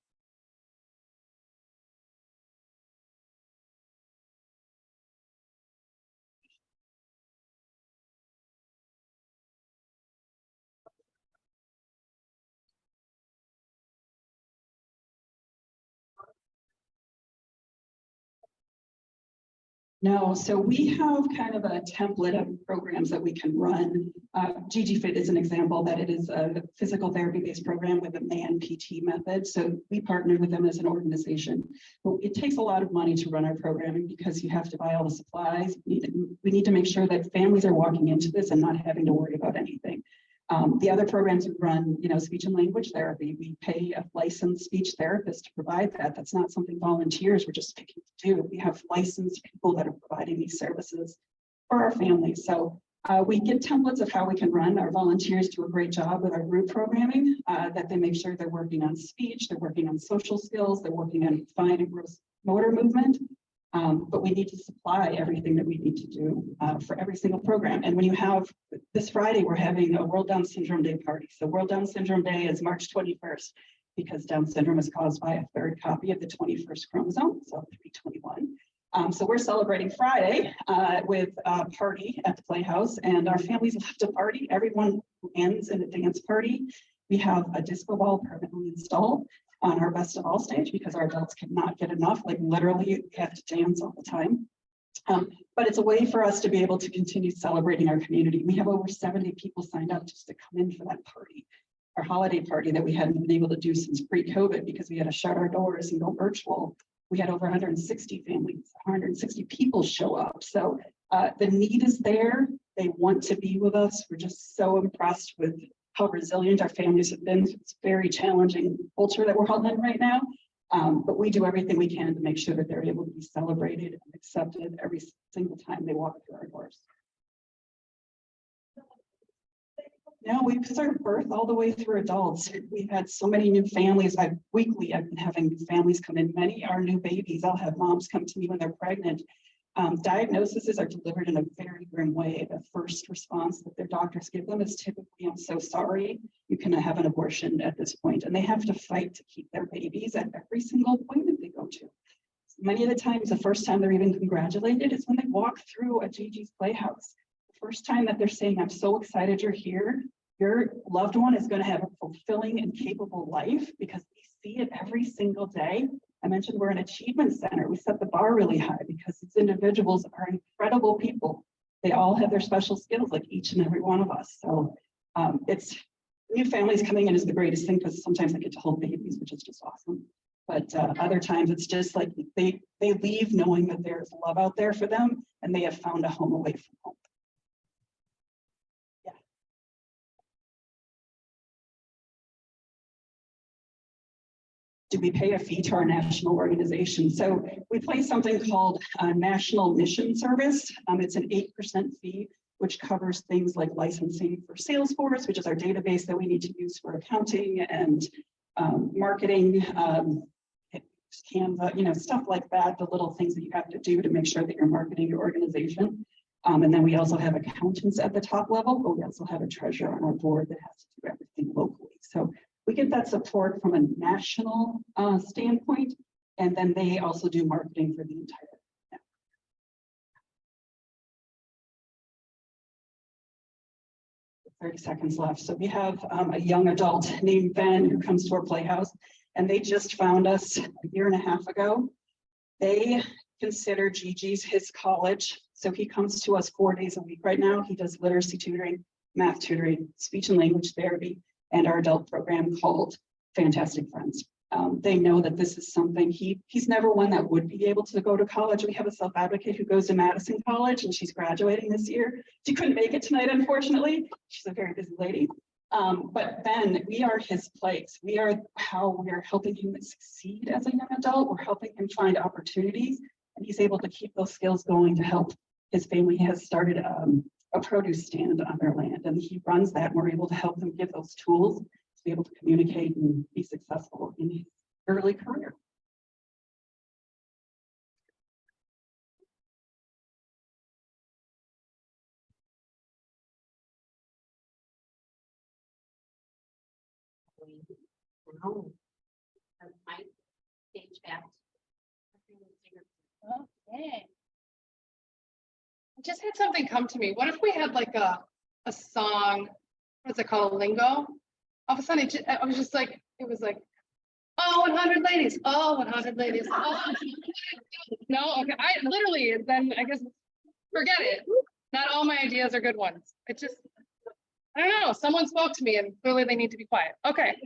No, so we have kind of a template of programs that we can run. GGFit is an example that it is a physical therapy-based program with a MAN PT method. So we partnered with them as an organization. But it takes a lot of money to run our programming because you have to buy all the supplies. We need to make sure that families are walking into this and not having to worry about anything. The other programs we run, speech and language therapy. We pay a licensed speech therapist to provide that. That's not something volunteers were just picking to do. We have licensed people that are providing these services for our families. So we get templates of how we can run. Our volunteers do a great job with our group programming, that they make sure they're working on speech, they're working on social skills, they're working on fine and gross motor movement. But we need to supply everything that we need to do for every single program. And when you have this Friday, we're having a World Down Syndrome Day party. So World Down Syndrome Day is March 21st because Down syndrome is caused by a third copy of the 21st chromosome, so 321. So we're celebrating Friday with a party at the Playhouse, and our families love to party. Everyone ends in a dance party. We have a disco ball permanently installed on our best of all stage because our adults cannot get enough, like literally we have to dance all the time. But it's a way for us to be able to continue celebrating our community. We have over 70 people signed up just to come in for that party, our holiday party that we hadn't been able to do since pre-COVID because we had to shut our doors and go virtual. We had over 160 families, 160 people show up. So the need is there. They want to be with us. We're just so impressed with how resilient our families have been. It's a very challenging culture that we're all in right now. But we do everything we can to make sure that they're able to be celebrated and accepted every single time they walk through our doors. Now we serve birth all the way through adults. We've had so many new families. Weekly, I've been having families come in. Many are new babies. I'll have moms come to me when they're pregnant. Diagnoses are delivered in a very grim way. The first response that their doctors give them is typically, "I'm so sorry, you can have an abortion at this point." And they have to fight to keep their babies at every single appointment they go to. Many of the times, the first time they're even congratulated is when they walk through a GG's Playhouse. The first time that they're saying, "I'm so excited you're here. Your loved one is going to have a fulfilling and capable life," because we see it every single day. I mentioned we're an achievement center. We set the bar really high because these individuals are incredible people. They all have their special skills, like each and every one of us. So it's new families coming in is the greatest thing because sometimes I get to hold babies, which is just awesome. But other times it's just like they leave knowing that there's love out there for them and they have found a home away from home. Yeah. Do we pay a fee to our national organization? So we pay something called National Mission Service. It's an 8% fee, which covers things like licensing for Salesforce, which is our database that we need to use for accounting and marketing, Canva, you know, stuff like that, the little things that you have to do to make sure that you're marketing your organization. And then we also have accountants at the top level, but we also have a treasurer on our board that has to do everything locally. So we get that support from a national standpoint, and then they also do marketing for the entire. 30 seconds left. So we have a young adult named Ben who comes to our playhouse, and they just found us a year and a half ago. They consider Gigi's his college. So he comes to us 4 days a week right now. He does literacy tutoring, math tutoring, speech and language therapy, and our adult program called Fantastic Friends. They know that this is something he's never one that would be able to go to college. We have a self-advocate who goes to Madison College and she's graduating this year. She couldn't make it tonight, unfortunately. She's a very busy lady. But Ben, we are his place. We are how we are helping him succeed as a young adult. We're helping him find opportunities, and he's able to keep those skills going to help his family. He has started a produce stand on their land, and he runs that. And we're able to help them give those tools to be able to communicate and be successful in his early career. Okay. I just had something come to me. What if we had like a song, what's it called, a lingo? All of a sudden, I was just like, it was like, oh, 100 ladies, oh, 100 ladies. Oh. No, okay, I literally, then I guess, forget it. Not all my ideas are good ones. It just, I don't know, someone spoke to me and clearly they need to be quiet. Okay,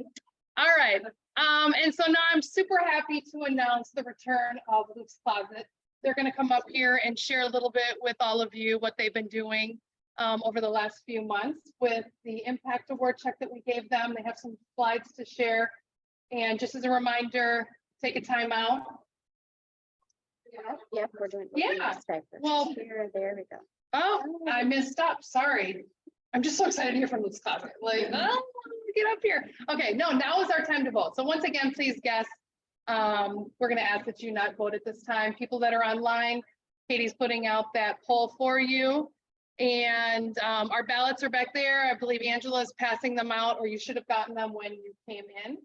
all right. And so now I'm super happy to announce the return of Luke's Closet. They're gonna come up here and share a little bit with all of you what they've been doing over the last few months with the impact award check that we gave them. They have some slides to share. And just as a reminder, take a time out. Yep, we're doing. Yeah. Well, Here, there we go. Oh, I messed up, sorry. I'm just so excited to hear from Luke's Closet. Like, oh, get up here. Okay, no, now is our time to vote. So once again, please guess. We're gonna ask that you not vote at this time. People that are online, Katie's putting out that poll for you. And our ballots are back there. I believe Angela is passing them out, or you should have gotten them when you came in.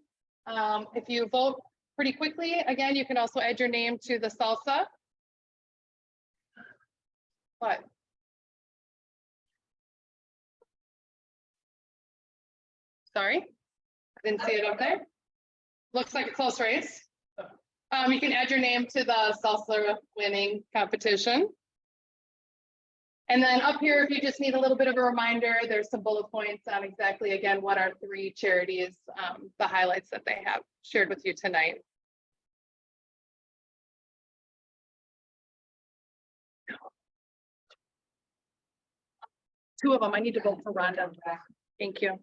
If you vote pretty quickly, again, you can also add your name to the salsa. What? Sorry, I didn't see it up there. Looks like a close race. You can add your name to the salsa winning competition. And then up here, if you just need a little bit of a reminder, there's some bullet points on exactly, again, what our 3 charities, the highlights that they have shared with you tonight. Two of them, I need to vote for Rhonda. Thank you.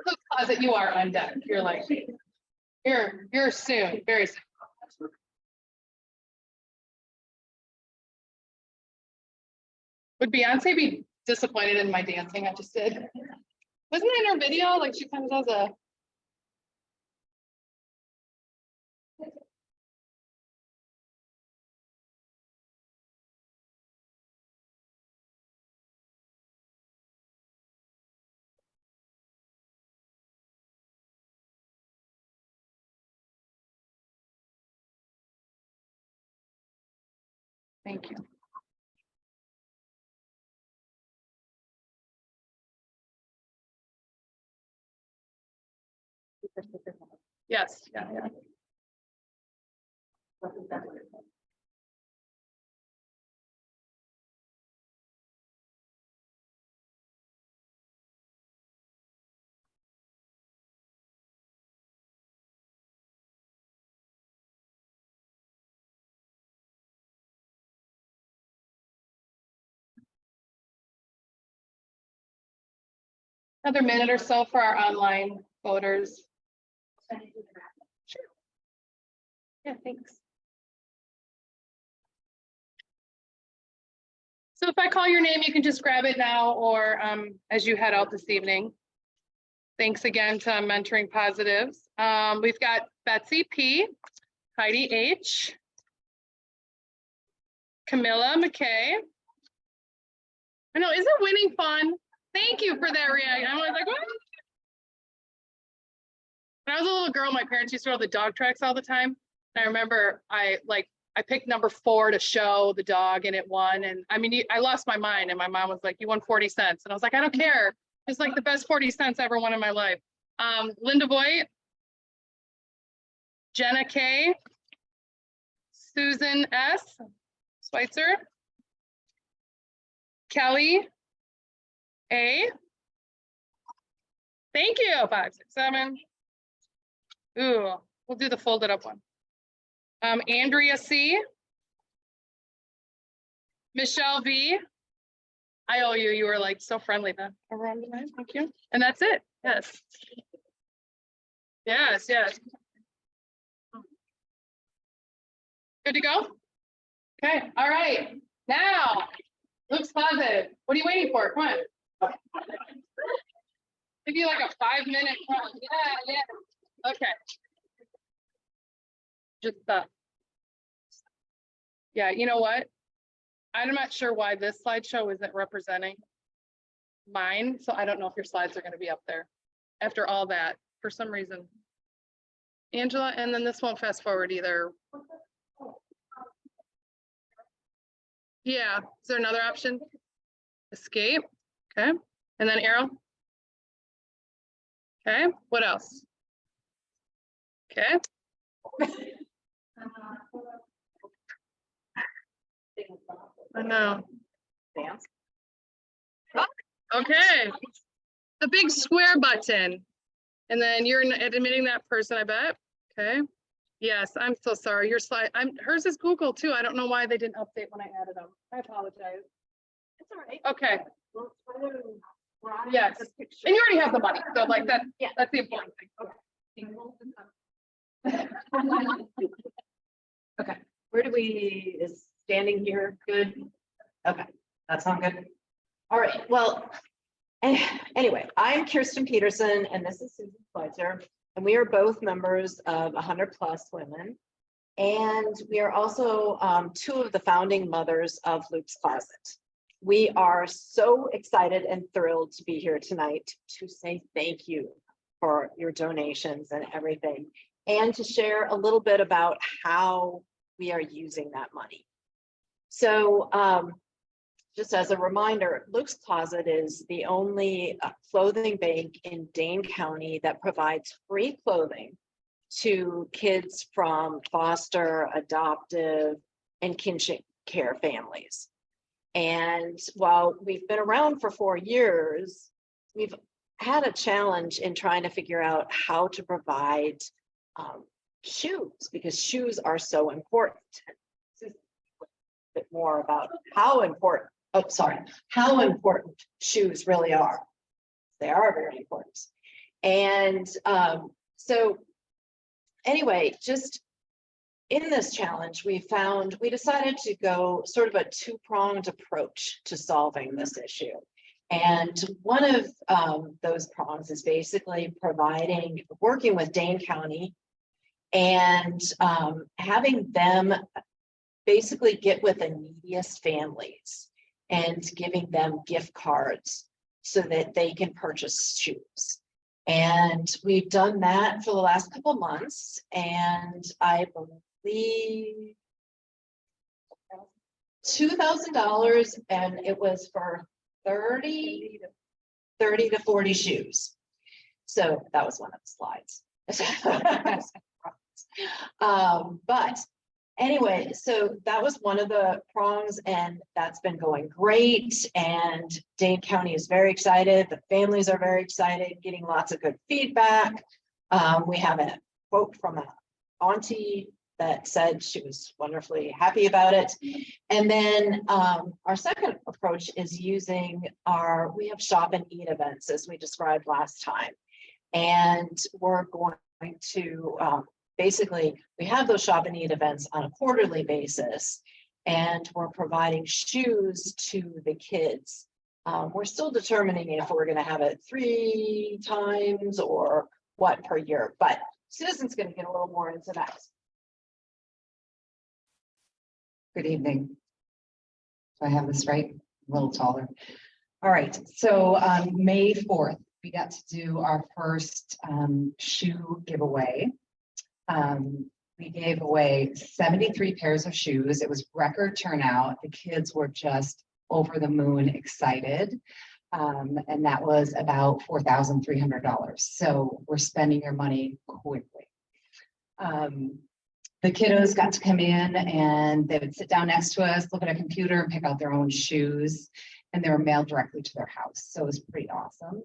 Luke's Closet, you are on deck. You're like, you're soon, very soon. Would Beyonce be disappointed in my dancing I just did? Wasn't that in her video? Like she comes as a. Thank you. Yes, yeah, yeah. Another minute or so for our online voters. Sure. Yeah, thanks. So if I call your name, you can just grab it now or as you head out this evening. Thanks again to Mentoring Positives. We've got Betsy P, Heidi H, Camilla McKay. I know, isn't winning fun? Thank you for that reaction. I was like, what? When I was a little girl, my parents used to go to the dog tracks all the time. And I remember I picked number 4 to show the dog and it won. And I mean, I lost my mind and my mom was like, you won 40 cents. And I was like, I don't care. It's like the best 40 cents I ever won in my life. Linda Voigt, Jenna K, Susan S, Schweitzer, Kelly A. Thank you, 5, 6, 7. Ooh, we'll do the folded up one. Andrea C. Michelle V. I owe you. You were like so friendly then. Around tonight. Thank you. And that's it. Yes. Yes, yes. Good to go? Okay, all right. Now, looks positive. What are you waiting for? Come on. Give you like a 5-minute. Yeah, yeah. Okay. Just yeah, you know what? I'm not sure why this slideshow isn't representing mine, so I don't know if your slides are going to be up there after all that for some reason. Angela, and then this won't fast forward either. Yeah, is there another option? Escape, okay, and then arrow. Okay, what else? Okay. I know. Okay. The big square button. And then you're admitting that person, I bet. Okay. Yes, I'm so sorry. Your slide, hers is Google too. I don't know why they didn't update when I added them. I apologize. It's all right. Okay. Yes. And you already have the money. So like that, Yeah. that's the important thing. Okay. Okay, where do we, is standing here good? Okay, that sounds good. All right, well, anyway, I'm Kirsten Peterson and this is Susan Schweitzer, and we are both members of 100 Plus Women. And we are also 2 of the founding mothers of Luke's Closet. We are so excited and thrilled to be here tonight to say thank you for your donations and everything, and to share a little bit about how we are using that money. So just as a reminder, Luke's Closet is the only clothing bank in Dane County that provides free clothing to kids from foster, adoptive, and kinship care families. And while we've been around for 4 years, we've had a challenge in trying to figure out how to provide shoes, because shoes are so important. A bit more about how important, how important shoes really are. They are very important. And so anyway, just in this challenge, we decided to go sort of a 2-pronged approach to solving this issue. And one of those prongs is basically working with Dane County and having them basically get with the neediest families and giving them gift cards so that they can purchase shoes. And we've done that for the last couple months, and I believe $2,000, and it was for 30 to 40 shoes. So that was one of the slides. But anyway, so that was one of the prongs, and that's been going great. And Dane County is very excited. The families are very excited, getting lots of good feedback. We have a quote from an auntie that said she was wonderfully happy about it. And then our second approach is using we have shop and eat events, as we described last time. And we're going to basically, we have those shop and eat events on a quarterly basis, and we're providing shoes to the kids. We're still determining if we're going to have it 3 times or what per year, but Susan's going to get a little more into that. Good evening. Do I have this right? A little taller. All right, so on May 4th, we got to do our first shoe giveaway. We gave away 73 pairs of shoes. It was record turnout. The kids were just over the moon excited. And that was about $4,300. So we're spending your money quickly. The kiddos got to come in and they would sit down next to us, look at a computer and pick out their own shoes, and they were mailed directly to their house. So it was pretty awesome.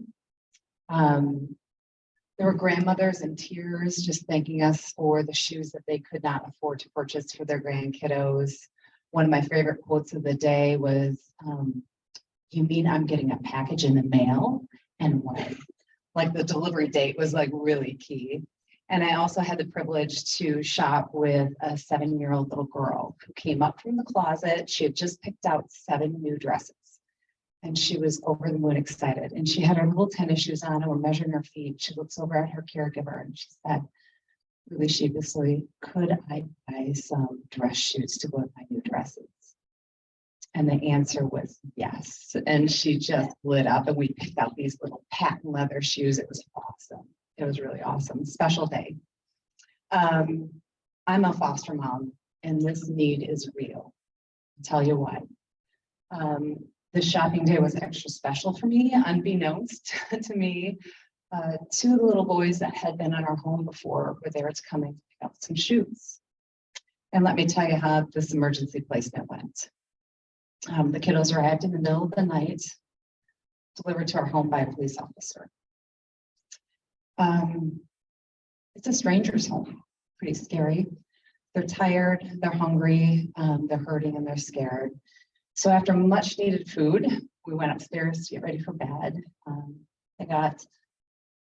There were grandmothers in tears just thanking us for the shoes that they could not afford to purchase for their grandkiddos. One of my favorite quotes of the day was, "You mean I'm getting a package in the mail? And when?" Like the delivery date was like really key. And I also had the privilege to shop with a 7-year-old little girl who came up from the closet. She had just picked out 7 new dresses. And she was over the moon excited. And she had her little tennis shoes on and we're measuring her feet. She looks over at her caregiver and she said, really sheepishly, "Could I buy some dress shoes to go with my new dresses?" And the answer was yes. And she just lit up and we picked out these little patent leather shoes. It was awesome. It was really awesome. Special day. I'm a foster mom and this need is real. I'll tell you what. The shopping day was extra special for me, unbeknownst to me. 2 of the little boys that had been in our home before were there to come and pick up some shoes. And let me tell you how this emergency placement went. The kiddos arrived in the middle of the night, delivered to our home by a police officer. It's a stranger's home, pretty scary. They're tired, they're hungry, they're hurting and they're scared. So after much needed food, we went upstairs to get ready for bed. I got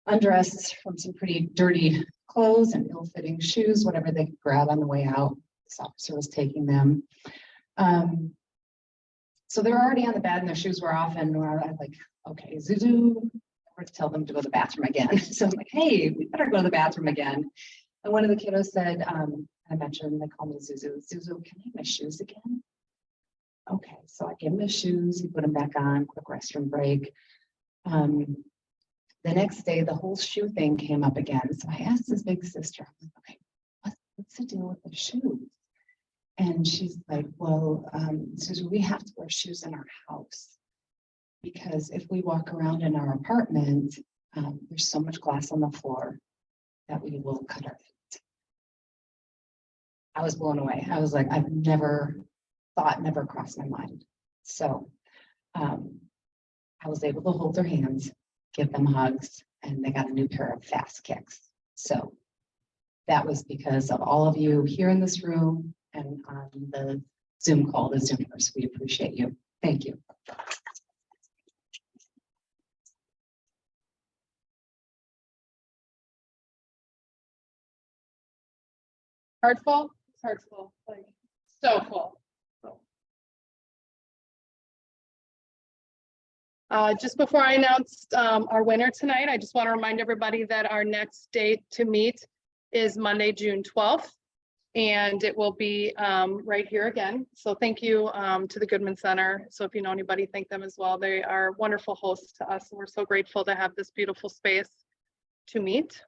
undressed from some pretty dirty clothes and ill-fitting shoes, whatever they could grab on the way out. This officer was taking them. So they were already on the bed and their shoes were off and we're like, okay, Zuzu, we're to tell them to go to the bathroom again. So I'm like, hey, we better go to the bathroom again. And one of the kiddos said, I mentioned, they call me Zuzu. Zuzu, can I have my shoes again? Okay, so I gave him his shoes, he put them back on, quick restroom break. The next day, the whole shoe thing came up again. So I asked his big sister, I'm like, okay, what's the deal with the shoes? And she's like, well, Susan, we have to wear shoes in our house because if we walk around in our apartment, there's so much glass on the floor that we will cut our feet. I was blown away. I was like, I've never crossed my mind. So I was able to hold their hands, give them hugs, and they got a new pair of fast kicks. So that was because of all of you here in this room and on the Zoom call, the Zoomers. We appreciate you. Thank you. Heart full? Heart full, like so full. Just before I announce our winner tonight, I just want to remind everybody that our next date to meet is Monday, June 12th. And it will be right here again. So thank you to the Goodman Center. So if you know anybody, thank them as well. They are wonderful hosts to us. And we're so grateful to have this beautiful space to meet.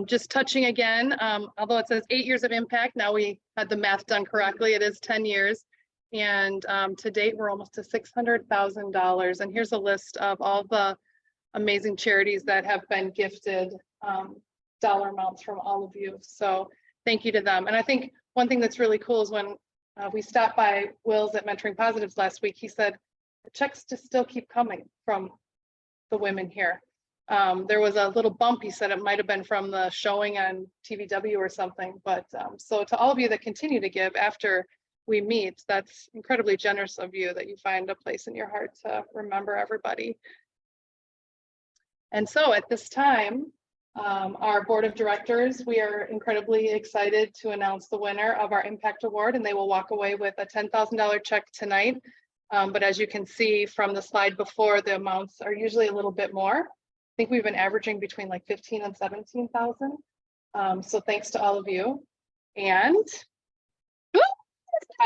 Just touching again, although it says 8 years of impact, now we had the math done correctly. It is 10 years. And to date, we're almost to $600,000. And here's a list of all the amazing charities that have been gifted dollar amounts from all of you. So thank you to them. And I think one thing that's really cool is when we stopped by Will's at Mentoring Positives last week, he said, the checks just still keep coming from the women here. There was a little bump, he said it might have been from the showing on TVW or something, but so to all of you that continue to give after we meet, that's incredibly generous of you that you find a place in your heart to remember everybody. And so at this time, our board of directors, we are incredibly excited to announce the winner of our Impact Award, and they will walk away with a $10,000 check tonight. But as you can see from the slide before, the amounts are usually a little bit more. I think we've been averaging between like 15 and 17,000. So thanks to all of you. And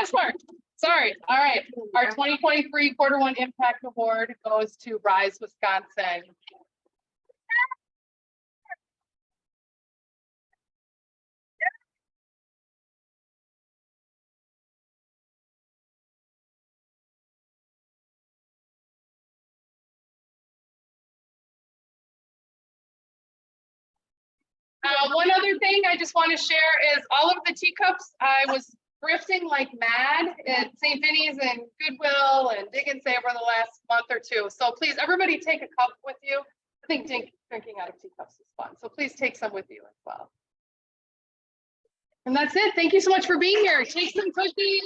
sorry. All right. Our 2023 Q1 Impact Award goes to Rise Wisconsin. One other thing I just want to share is all of the teacups, I was thrifting like mad at St. Vinny's and Goodwill and Dig and Save over the last month or two. So please, everybody take a cup with you. I think drinking out of teacups is fun. So please take some with you as well. And that's it. Thank you so much for being here. Take some cookies.